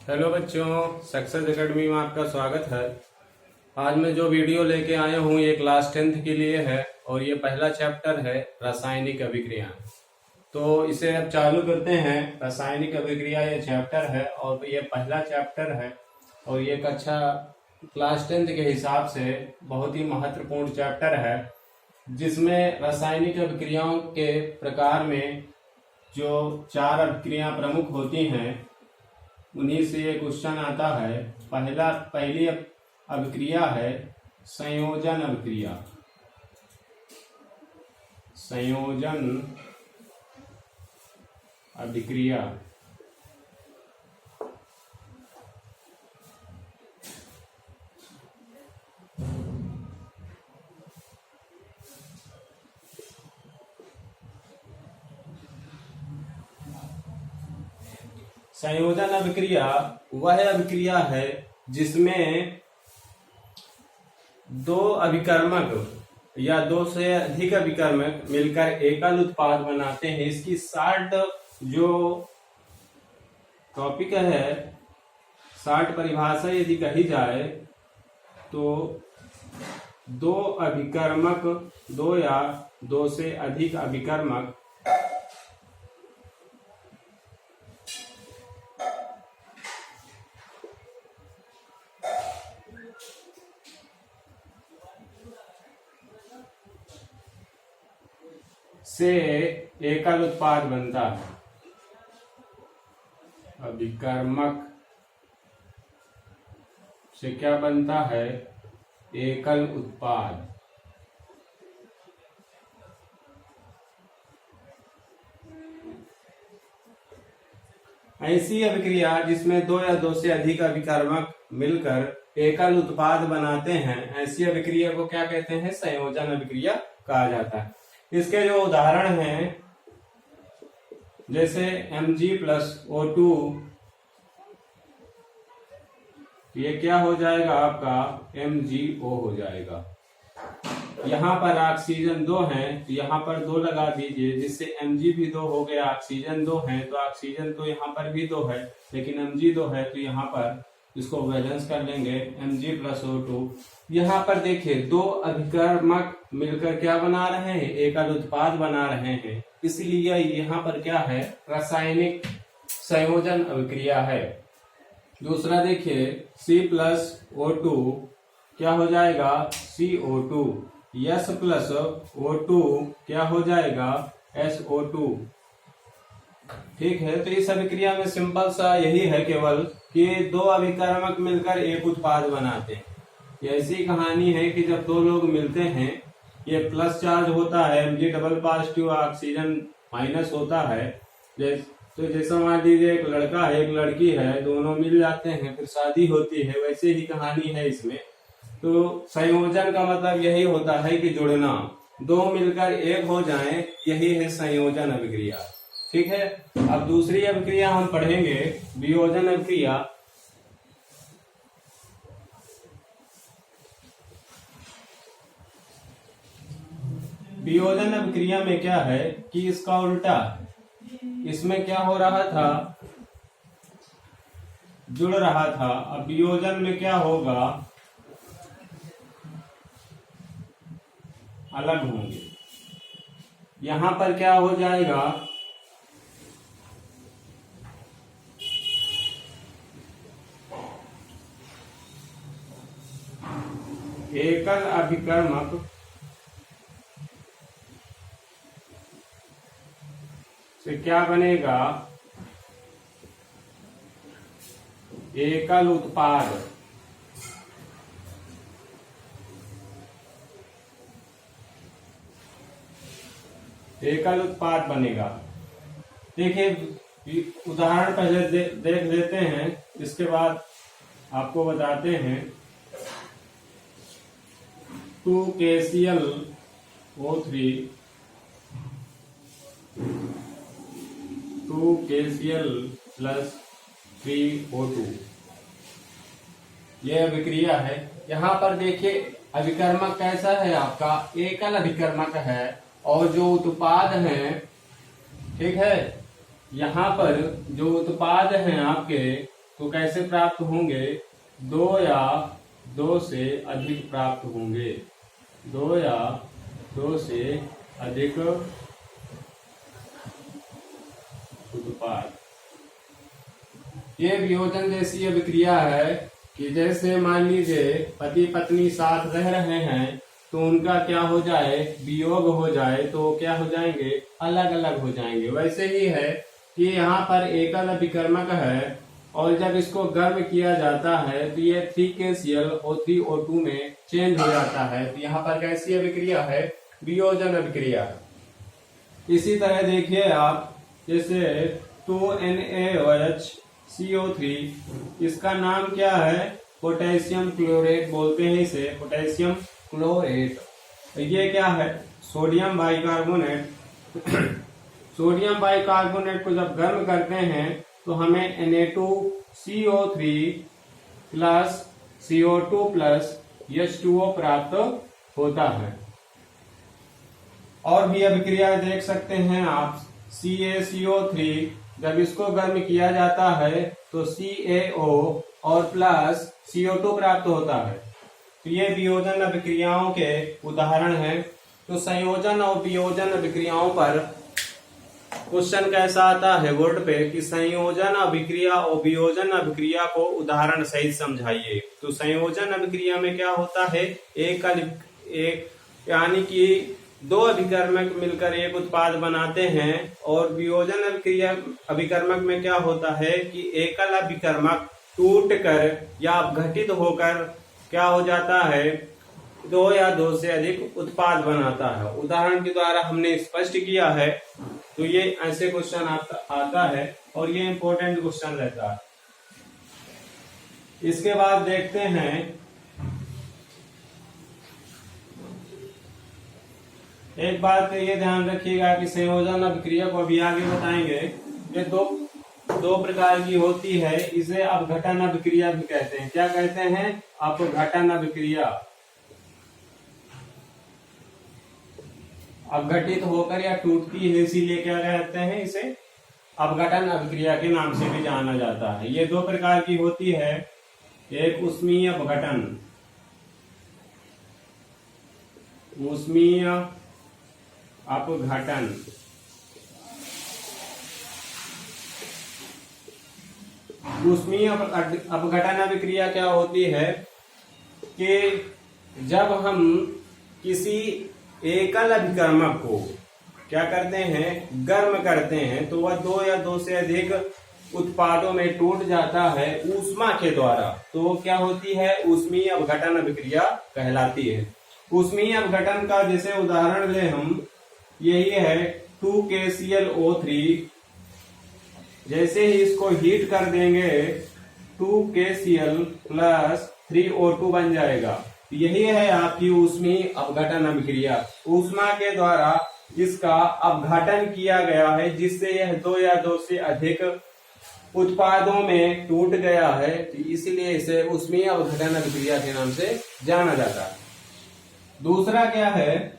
Hello बच्चों, success academy में आपका स्वागत है। आज मैं जो वीडियो लेके आया हूँ ये क्लास 10th के लिए है और ये पहला चैप्टर है रासायनिक अभिक्रिया। तो इसे अब चालू करते हैं। रासायनिक अभिक्रिया ये चैप्टर है और ये पहला चैप्टर है और ये कक्षा क्लास 10th के हिसाब से बहुत ही महत्वपूर्ण चैप्टर है, जिसमें रासायनिक अभिक्रियाओं के प्रकार में जो 4 अभिक्रिया प्रमुख होती हैं उन्हीं से ये क्वेश्चन आता है। पहली अभिक्रिया है संयोजन अभिक्रिया। संयोजन अभिक्रिया संयोजन अभिक्रिया वह अभिक्रिया है जिसमें दो अभिकर्मक या दो से अधिक अभिकर्मक मिलकर एकल उत्पाद बनाते हैं। इसकी शॉर्ट जो टॉपिक है, शॉर्ट परिभाषा यदि कही जाए तो दो अभिकर्मक, दो या दो से अधिक अभिकर्मक से एकल उत्पाद बनता है। अभिकर्मक से क्या बनता है? एकल उत्पाद। ऐसी अभिक्रिया जिसमें दो या दो से अधिक अभिकर्मक मिलकर एकल उत्पाद बनाते हैं, ऐसी अभिक्रिया को क्या कहते हैं? संयोजन अभिक्रिया कहा जाता है। इसके जो उदाहरण हैं, जैसे Mg+O2, ये क्या हो जाएगा? आपका MgO हो जाएगा। यहाँ पर ऑक्सीजन 2 है तो यहाँ पर 2 लगा दीजिए, जिससे Mg भी 2 हो गया। ऑक्सीजन 2 है तो ऑक्सीजन तो यहाँ पर भी 2 है, लेकिन Mg 2 है तो यहाँ पर इसको बैलेंस कर लेंगे Mg+O2। यहाँ पर देखिए दो अभिकर्मक मिलकर क्या बना रहे हैं? एकल उत्पाद बना रहे हैं। इसलिए यहाँ पर क्या है? रासायनिक संयोजन अभिक्रिया है। दूसरा देखिए C+O2 क्या हो जाएगा? CO2। S+O2 क्या हो जाएगा? SO2। ठीक है, तो इस अभिक्रिया में सिंपल सा यही है केवल कि दो अभिकर्मक मिलकर एक उत्पाद बनाते हैं। ऐसी कहानी है कि जब दो लोग मिलते हैं, ये प्लस चार्ज होता है, Mg double positive, oxygen minus होता है। तो जैसा मान लीजिए एक लड़का है एक लड़की है, दोनों मिल जाते हैं, फिर शादी होती है, वैसे ही कहानी है इसमें। तो संयोजन का मतलब यही होता है कि जुड़ना, दो मिलकर एक हो जाएं, यही है संयोजन अभिक्रिया। ठीक है, अब दूसरी अभिक्रिया हम पढ़ेंगे, वियोजन अभिक्रिया। वियोजन अभिक्रिया में क्या है कि इसका उल्टा, इसमें क्या हो रहा था? जुड़ रहा था। अब वियोजन में क्या होगा? अलग होंगे। यहां पर क्या हो जाएगा? एकल अभिकर्मक से क्या बनेगा? एकल उत्पाद। एकल उत्पाद बनेगा। देखिए उदाहरण पहले देख लेते हैं, इसके बाद आपको बताते हैं। 2KClO3 2KCl+3O2 यह अभिक्रिया है। यहाँ पर देखिए अभिकर्मक कैसा है? आपका एकल अभिकर्मक है और जो उत्पाद है, ठीक है, यहाँ पर जो उत्पाद हैं आपके तो कैसे प्राप्त होंगे? 2 या 2 से अधिक प्राप्त होंगे। 2 या 2 से अधिक उत्पाद। ये वियोजन जैसी अभिक्रिया है कि जैसे मान लीजिए पति पत्नी साथ रह रहे हैं तो उनका क्या हो जाए, वियोग हो जाए तो क्या हो जाएंगे, अलग अलग हो जाएंगे। वैसे ही है कि यहाँ पर एकल अभिकर्मक है और जब इसको गर्म किया जाता है तो ये 3KClO3O2 में चेंज हो जाता है। तो यहाँ पर कैसी अभिक्रिया है? वियोजन अभिक्रिया। इसी तरह देखिए आप, जैसे 2NaOH CO3, इसका नाम क्या है? पोटेशियम क्लोरेट बोलते हैं इसे, पोटेशियम क्लोरेट। ये क्या है? Sodium bicarbonate. सोडियम बाइकार्बोनेट को जब गर्म करते हैं तो हमें Na2CO3 plus CO2 plus H2O प्राप्त होता है। और भी अभिक्रिया देख सकते हैं आप, CaCO3 जब इसको गर्म किया जाता है तो CaO और प्लस CO2 प्राप्त होता है। तो ये वियोजन अभिक्रियाओं के उदाहरण हैं। तो संयोजन और वियोजन अभिक्रियाओं पर क्वेश्चन कैसा आता है बोर्ड पे कि संयोजन अभिक्रिया और वियोजन अभिक्रिया को उदाहरण सहित समझाइए। तो संयोजन अभिक्रिया में क्या होता है? एक यानी कि 2 अभिकर्मक मिलकर एक उत्पाद बनाते हैं। और वियोजन अभिकर्मक में क्या होता है कि एकल अभिकर्मक टूटकर या अपघटित होकर क्या हो जाता है, 2 या 2 से अधिक उत्पाद बनाता है। उदाहरण के द्वारा हमने स्पष्ट किया है। तो ये ऐसे क्वेश्चन आता है और ये इंपॉर्टेंट क्वेश्चन रहता है। इसके बाद देखते हैं, एक बात ये ध्यान रखिएगा कि संयोजन अभिक्रिया को अभी आगे बताएंगे। ये दो प्रकार की होती है। इसे अपघटन अभिक्रिया भी कहते हैं। क्या कहते हैं? अपघटन अभिक्रिया। अपघटित होकर या टूटती है, इसीलिए क्या कहते हैं इसे? अपघटन अभिक्रिया के नाम से भी जाना जाता है। ये 2 प्रकार की होती है। एक ऊष्मीय अपघटन, ऊष्मीय अपघटन। ऊष्मीय अपघटन अभिक्रिया क्या होती है कि जब हम किसी एकल अभिकर्मक को क्या करते हैं, गर्म करते हैं, तो वह 2 या 2 से अधिक उत्पादों में टूट जाता है ऊष्मा के द्वारा। तो क्या होती है? ऊष्मीय अपघटन अभिक्रिया कहलाती है। ऊष्मीय अपघटन का जैसे उदाहरण ले हम, यही है 2KClO3। जैसे ही इसको हीट कर देंगे 2KCl प्लस 3O2 बन जाएगा। यही है आपकी ऊष्मीय अपघटन अभिक्रिया। ऊष्मा के द्वारा इसका अपघटन किया गया है जिससे यह 2 या 2 से अधिक उत्पादों में टूट गया है। तो इसलिए इसे ऊष्मीय अपघटन अभिक्रिया के नाम से जाना जाता है। दूसरा क्या है?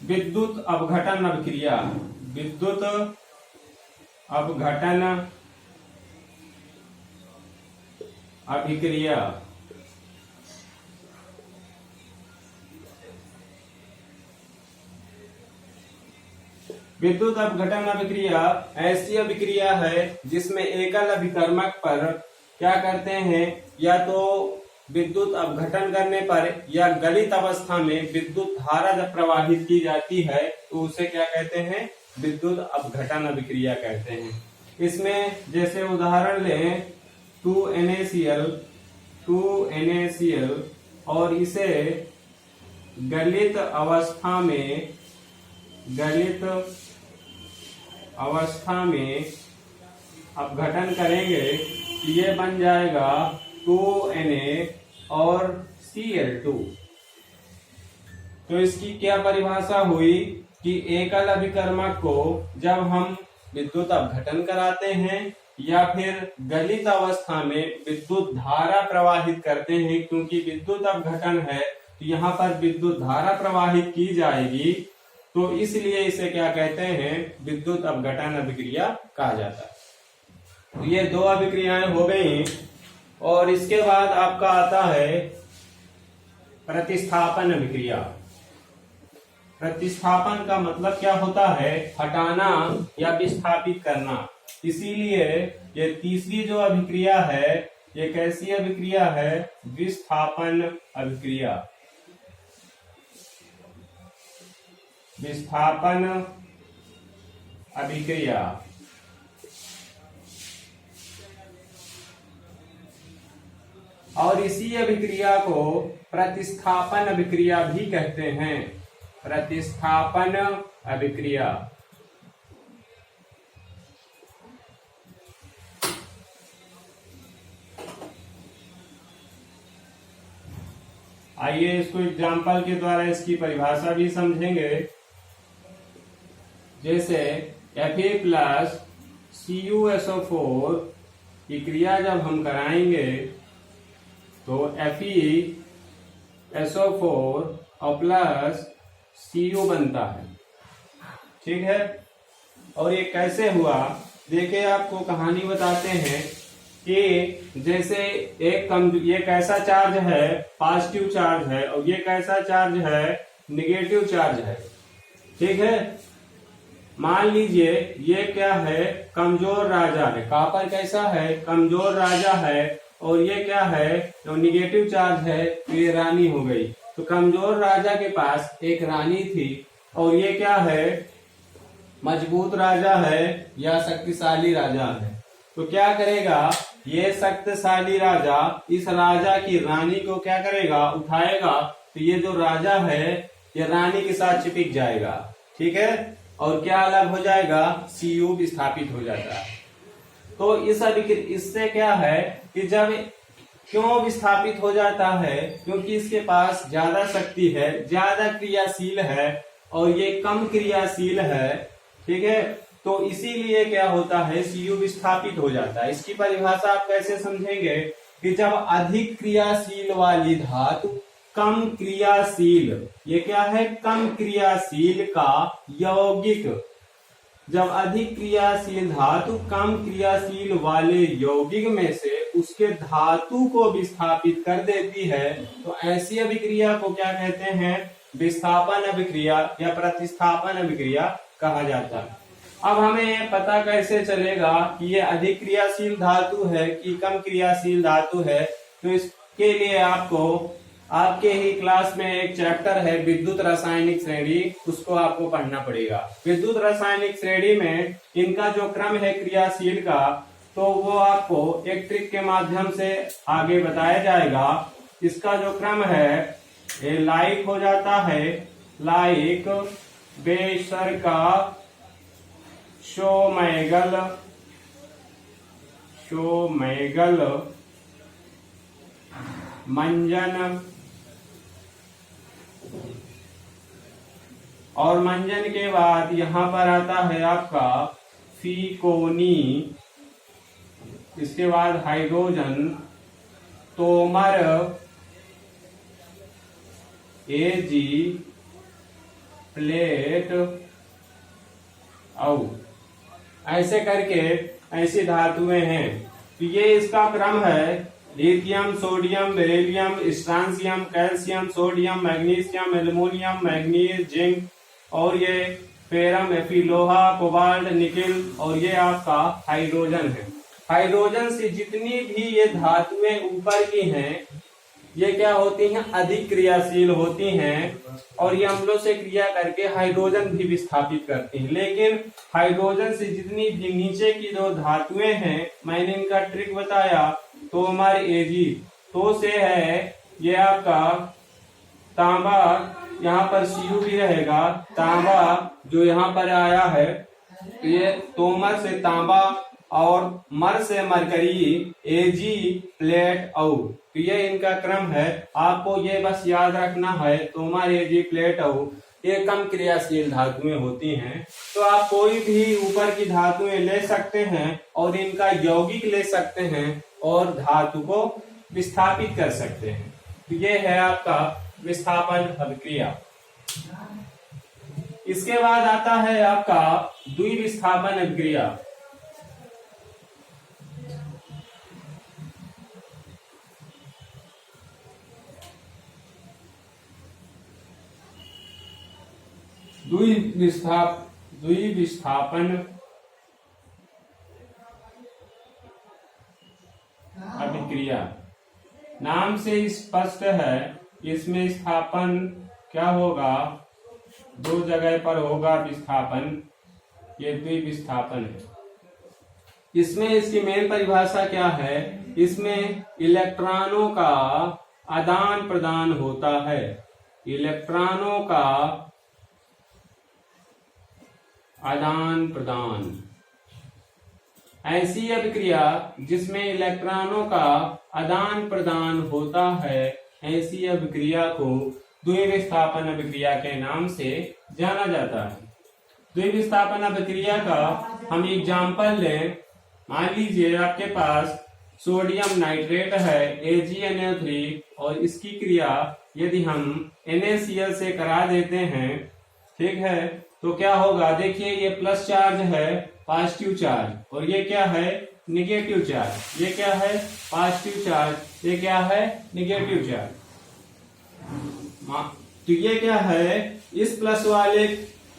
विद्युत अपघटन अभिक्रिया। विद्युत अपघटन अभिक्रिया। विद्युत अपघटन अभिक्रिया ऐसी अभिक्रिया है जिसमें एकल अभिकर्मक पर क्या करते हैं, या तो विद्युत अपघटन करने पर या गलित अवस्था में विद्युत धारा जब प्रवाहित की जाती है तो उसे क्या कहते हैं? विद्युत अपघटन अभिक्रिया कहते हैं। इसमें जैसे उदाहरण लें 2NaCl और इसे गलित अवस्था में अपघटन करेंगे तो ये बन जाएगा 2Na और Cl2। तो इसकी क्या परिभाषा हुई कि एकल अभिकर्मक को जब हम विद्युत अपघटन कराते हैं या फिर गलित अवस्था में विद्युत धारा प्रवाहित करते हैं, क्योंकि विद्युत अपघटन है तो यहाँ पर विद्युत धारा प्रवाहित की जाएगी, तो इसलिए इसे क्या कहते हैं? विद्युत अपघटन अभिक्रिया कहा जाता है। तो ये दो अभिक्रियाएं हो गई। और इसके बाद आपका आता है प्रतिस्थापन अभिक्रिया। प्रतिस्थापन का मतलब क्या होता है? हटाना या विस्थापित करना। इसीलिए ये तीसरी जो अभिक्रिया है ये कैसी अभिक्रिया है? विस्थापन अभिक्रिया। विस्थापन अभिक्रिया। और इसी अभिक्रिया को प्रतिस्थापन अभिक्रिया भी कहते हैं। प्रतिस्थापन अभिक्रिया। आइए इसको एग्जाम्पल के द्वारा इसकी परिभाषा भी समझेंगे। जैसे Fe प्लस CuSO4 की क्रिया जब हम कराएंगे तो FeSO4 और प्लस Cu बनता है। ठीक है। और ये कैसे हुआ? देखिए आपको कहानी बताते हैं कि जैसे ये कैसा चार्ज है? पॉजिटिव चार्ज है। और ये कैसा चार्ज है? निगेटिव चार्ज है। ठीक है। मान लीजिए ये क्या है? कमजोर राजा है। कॉपर कैसा है? कमजोर राजा है। और ये क्या है? जो निगेटिव चार्ज है तो ये रानी हो गई। तो कमजोर राजा के पास एक रानी थी। और ये क्या है? मजबूत राजा है या शक्तिशाली राजा है। तो क्या करेगा? ये शक्तिशाली राजा इस राजा की रानी को क्या करेगा? उठाएगा। तो ये जो राजा है ये रानी के साथ चिपक जाएगा। ठीक है। और क्या अलग हो जाएगा? Cu विस्थापित हो जाता है। तो इससे क्या है कि जब क्यों विस्थापित हो जाता है? क्योंकि इसके पास ज्यादा शक्ति है, ज्यादा क्रियाशील है और ये कम क्रियाशील है। ठीक है। तो इसीलिए क्या होता है? Cu विस्थापित हो जाता है। इसकी परिभाषा आप कैसे समझेंगे कि जब अधिक क्रियाशील वाली धातु कम क्रियाशील, ये क्या है? कम क्रियाशील का यौगिक। जब अधिक क्रियाशील धातु कम क्रियाशील वाले यौगिक में से उसके धातु को विस्थापित कर देती है तो ऐसी अभिक्रिया को क्या कहते हैं? विस्थापन अभिक्रिया या प्रतिस्थापन अभिक्रिया कहा जाता है। अब हमें पता कैसे चलेगा कि ये अधिक क्रियाशील धातु है कि कम क्रियाशील धातु है? तो इसके लिए आपको आपके ही क्लास में एक चैप्टर है विद्युत रासायनिक श्रेणी, उसको आपको पढ़ना पड़ेगा। विद्युत रासायनिक श्रेणी में इनका जो क्रम है क्रियाशील का, तो वो आपको एक ट्रिक के माध्यम से आगे बताया जाएगा। इसका जो क्रम है ये लाइक हो जाता है, लाइक बेसर का शोमैगल मंजन। और मंजन के बाद यहां पर आता है आपका फीकोनी। इसके बाद हाइड्रोजन, तोमर, Ag, प्लेट, औ ऐसे करके ऐसी धातुएं हैं। तो ये इसका क्रम है। Lithium, sodium, beryllium, strontium, calcium, sodium, magnesium, aluminium, manganese, zinc और ये फेरम, एफी, लोहा, कोबाल्ट, निकिल और ये आपका हाइड्रोजन है। हाइड्रोजन से जितनी भी ये धातुएं ऊपर की हैं ये क्या होती हैं? अधिक क्रियाशील होती हैं और ये अम्लों से क्रिया करके हाइड्रोजन भी विस्थापित करती हैं। लेकिन हाइड्रोजन से जितनी भी नीचे की जो धातुएं हैं, मैंने इनका ट्रिक बताया। तो हमारे Ag तो से है ये आपका तांबा, यहाँ पर Cu भी रहेगा। तांबा जो यहाँ पर आया है तो ये तोमर से तांबा और मर से मरकरी, Ag, प्लेट, औ। तो ये इनका क्रम है। आपको ये बस याद रखना है। तोमर, Ag, प्लेट, औ ये कम क्रियाशील धातुएं होती हैं। तो आप कोई भी ऊपर की धातुएं ले सकते हैं और इनका यौगिक ले सकते हैं और धातु को विस्थापित कर सकते हैं। तो ये है आपका विस्थापन अभिक्रिया। इसके बाद आता है आपका द्विविस्थापन अभिक्रिया। द्विविस्थापन अभिक्रिया। नाम से स्पष्ट है, इसमें स्थापन क्या होगा, दो जगह पर होगा विस्थापन, ये द्विविस्थापन है। इसमें इसकी मेन परिभाषा क्या है, इसमें इलेक्ट्रॉनों का आदान प्रदान होता है, इलेक्ट्रॉनों का आदान प्रदान। ऐसी अभिक्रिया जिसमें इलेक्ट्रॉनों का आदान प्रदान होता है, ऐसी अभिक्रिया को द्विविस्थापन अभिक्रिया के नाम से जाना जाता है। द्विविस्थापन अभिक्रिया का हम एग्जाम्पल लें। मान लीजिए आपके पास सोडियम नाइट्रेट है AgNO3 और इसकी क्रिया यदि हम NaCl से करा देते हैं, ठीक है, तो क्या होगा, देखिए ये प्लस चार्ज है, पॉजिटिव चार्ज, और ये क्या है, निगेटिव चार्ज। ये क्या है, पॉजिटिव चार्ज, ये क्या है, निगेटिव चार्ज। तो ये क्या है, इस प्लस वाले,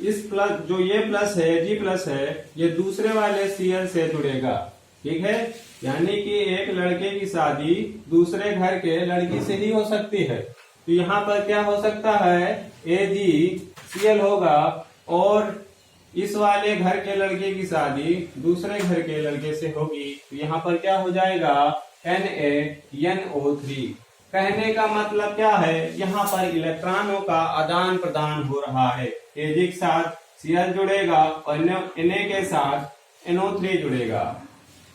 इस प्लस जो ये प्लस है, G प्लस है, ये दूसरे वाले Cl से जुड़ेगा, ठीक है। यानी कि एक लड़के की शादी दूसरे घर के लड़की से ही हो सकती है, तो यहाँ पर क्या हो सकता है, AgCl होगा, और इस वाले घर के लड़के की शादी दूसरे घर के लड़के से होगी, तो यहाँ पर क्या हो जाएगा, NaNO3। कहने का मतलब क्या है, यहाँ पर इलेक्ट्रॉनों का आदान प्रदान हो रहा है। Ag के साथ Cl जुड़ेगा और Na के साथ NO3 जुड़ेगा।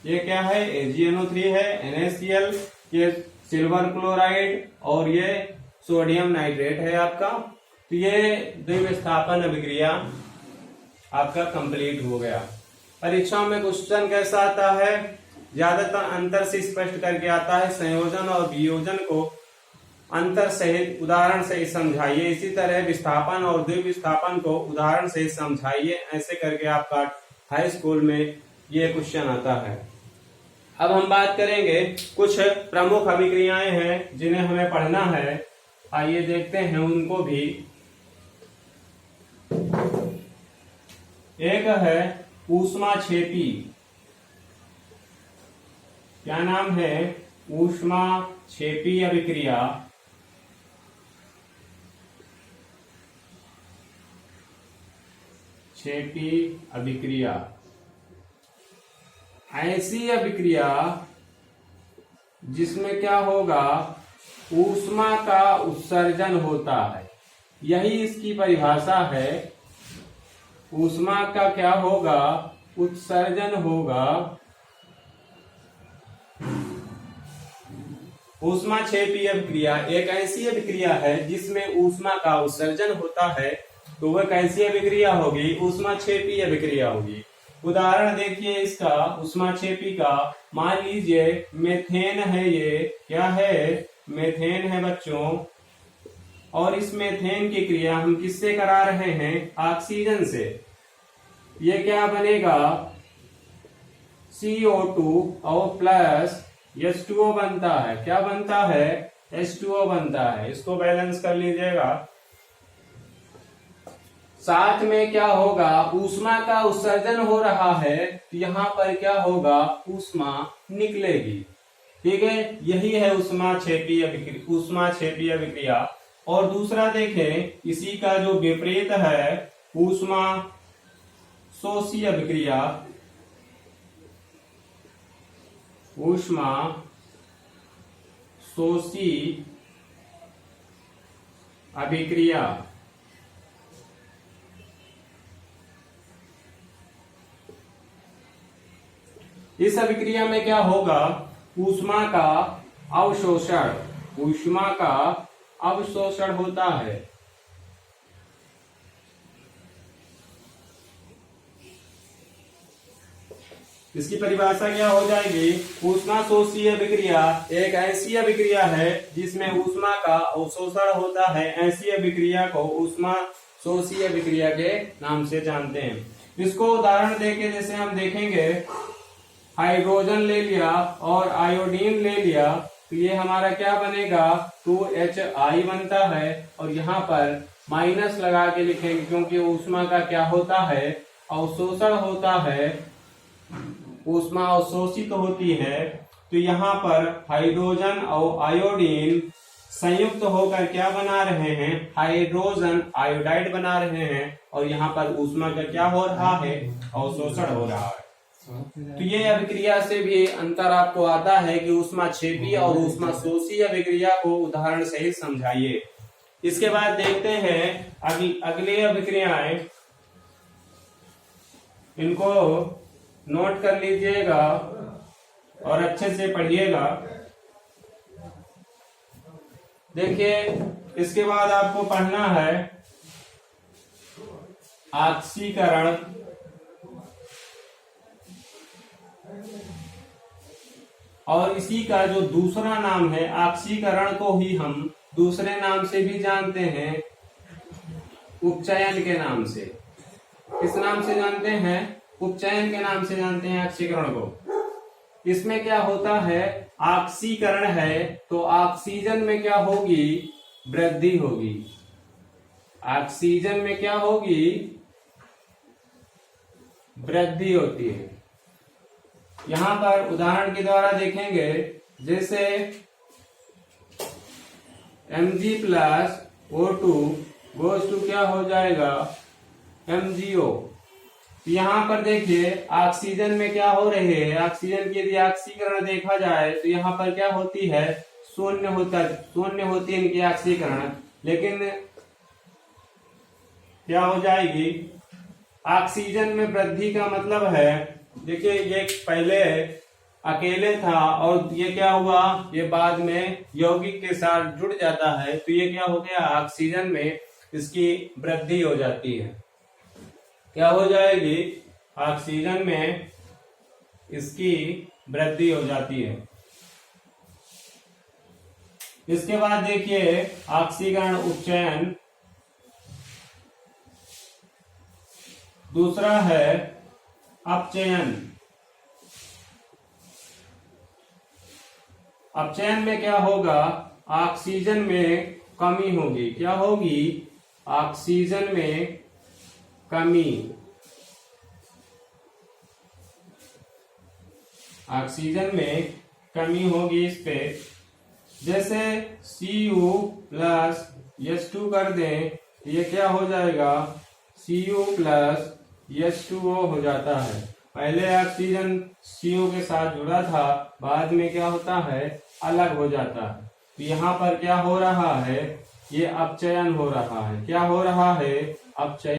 ये क्या है, AgNO3 है, NaCl, ये सिल्वर क्लोराइड और ये सोडियम नाइट्रेट है आपका। तो ये द्विविस्थापन अभिक्रिया आपका कंप्लीट हो गया। परीक्षाओं में क्वेश्चन कैसा आता है, ज्यादातर अंतर से स्पष्ट करके आता है। संयोजन और वियोजन को अंतर सहित उदाहरण से समझाइए। इसी तरह विस्थापन और द्विविस्थापन को उदाहरण से समझाइए। ऐसे करके आपका हाई स्कूल में ये क्वेश्चन आता है। अब हम बात करेंगे, कुछ प्रमुख अभिक्रियाएं हैं जिन्हें हमें पढ़ना है, आइए देखते हैं उनको भी। एक है ऊष्माक्षेपी, क्या नाम है, ऊष्माक्षेपी अभिक्रिया। क्षेपी अभिक्रिया ऐसी अभिक्रिया जिसमें क्या होगा, ऊष्मा का उत्सर्जन होता है, यही इसकी परिभाषा है। ऊष्मा का क्या होगा, उत्सर्जन होगा। ऊष्माक्षेपी अभिक्रिया एक ऐसी अभिक्रिया है जिसमें ऊष्मा का उत्सर्जन होता है, तो वह कैसी अभिक्रिया होगी, ऊष्माक्षेपी अभिक्रिया होगी। उदाहरण देखिए इसका, ऊष्माक्षेपी का, मान लीजिए मेथेन है, ये क्या है, मेथेन है बच्चों, और इस मेथेन की क्रिया हम किससे करा रहे हैं, ऑक्सीजन से। ये क्या बनेगा, CO2 और प्लस H2O बनता है। क्या बनता है, H2O बनता है। इसको बैलेंस कर लीजिएगा। साथ में क्या होगा, ऊष्मा का उत्सर्जन हो रहा है, तो यहाँ पर क्या होगा, ऊष्मा निकलेगी। ठीक है, यही है ऊष्माक्षेपी अभिक्रिया। और दूसरा देखें, इसी का जो विपरीत है, ऊष्मा शोषी अभिक्रिया। ऊष्मा शोषी अभिक्रिया इस अभिक्रिया में क्या होगा, ऊष्मा का अवशोषण होता है। इसकी परिभाषा क्या हो जाएगी, ऊष्मा शोषी अभिक्रिया एक ऐसी अभिक्रिया है जिसमें ऊष्मा का अवशोषण होता है। ऐसी अभिक्रिया को ऊष्मा शोषी अभिक्रिया के नाम से जानते हैं। इसको उदाहरण देके जैसे हम देखेंगे, हाइड्रोजन ले लिया और आयोडीन ले लिया, तो ये हमारा क्या बनेगा, 2HI बनता है, और यहाँ पर माइनस लगा के लिखेंगे, क्योंकि ऊष्मा का क्या होता है, अवशोषण होता है, ऊष्मा अवशोषित होती है। तो यहाँ पर हाइड्रोजन और आयोडीन संयुक्त होकर क्या बना रहे हैं, हाइड्रोजन आयोडाइड बना रहे हैं, और यहाँ पर ऊष्मा का क्या हो रहा है, अवशोषण हो रहा है। तो ये अभिक्रिया से भी अंतर आपको आता है कि ऊष्माक्षेपी और ऊष्माशोषी अभिक्रिया को उदाहरण सहित समझाइए। इसके बाद देखते हैं अगली अभिक्रियाएं, इनको नोट कर लीजिएगा और अच्छे से पढ़िएगा। देखिए, इसके बाद आपको पढ़ना है ऑक्सीकरण, और इसी का जो दूसरा नाम है, ऑक्सीकरण को ही हम दूसरे नाम से भी जानते हैं, उपचयन के नाम से। किस नाम से जानते हैं, उपचयन के नाम से जानते हैं ऑक्सीकरण को। इसमें क्या होता है, ऑक्सीकरण है तो ऑक्सीजन में क्या होगी, वृद्धि होगी। ऑक्सीजन में क्या होगी, वृद्धि होती है। यहां पर उदाहरण के द्वारा देखेंगे, जैसे Mg plus O2 goes to क्या हो जाएगा, MgO। यहाँ पर देखिए ऑक्सीजन में क्या हो रहे हैं, ऑक्सीजन की यदि ऑक्सीकरण देखा जाए तो यहाँ पर क्या होती है, शून्य होती है इनकी ऑक्सीकरण, लेकिन क्या हो जाएगी, ऑक्सीजन में वृद्धि का मतलब है, देखिए ये पहले अकेले था और ये क्या हुआ, ये बाद में यौगिक के साथ जुड़ जाता है, तो ये क्या हो गया, ऑक्सीजन में इसकी वृद्धि हो जाती है। क्या हो जाएगी, ऑक्सीजन में इसकी वृद्धि हो जाती है। इसके बाद देखिए ऑक्सीकरण उपचयन, दूसरा है अपचयन। अपचयन में क्या होगा, ऑक्सीजन में कमी होगी। क्या होगी, ऑक्सीजन में कमी, ऑक्सीजन में कमी होगी इस पे। जैसे Cu प्लस H2 कर दें, ये क्या हो जाएगा, Cu प्लस H2O हो जाता है। पहले ऑक्सीजन Cu के साथ जुड़ा था, बाद में क्या होता है, अलग हो जाता है। तो यहाँ पर क्या हो रहा है, ये अपचयन हो रहा है। क्या हो रहा है, अपचयन।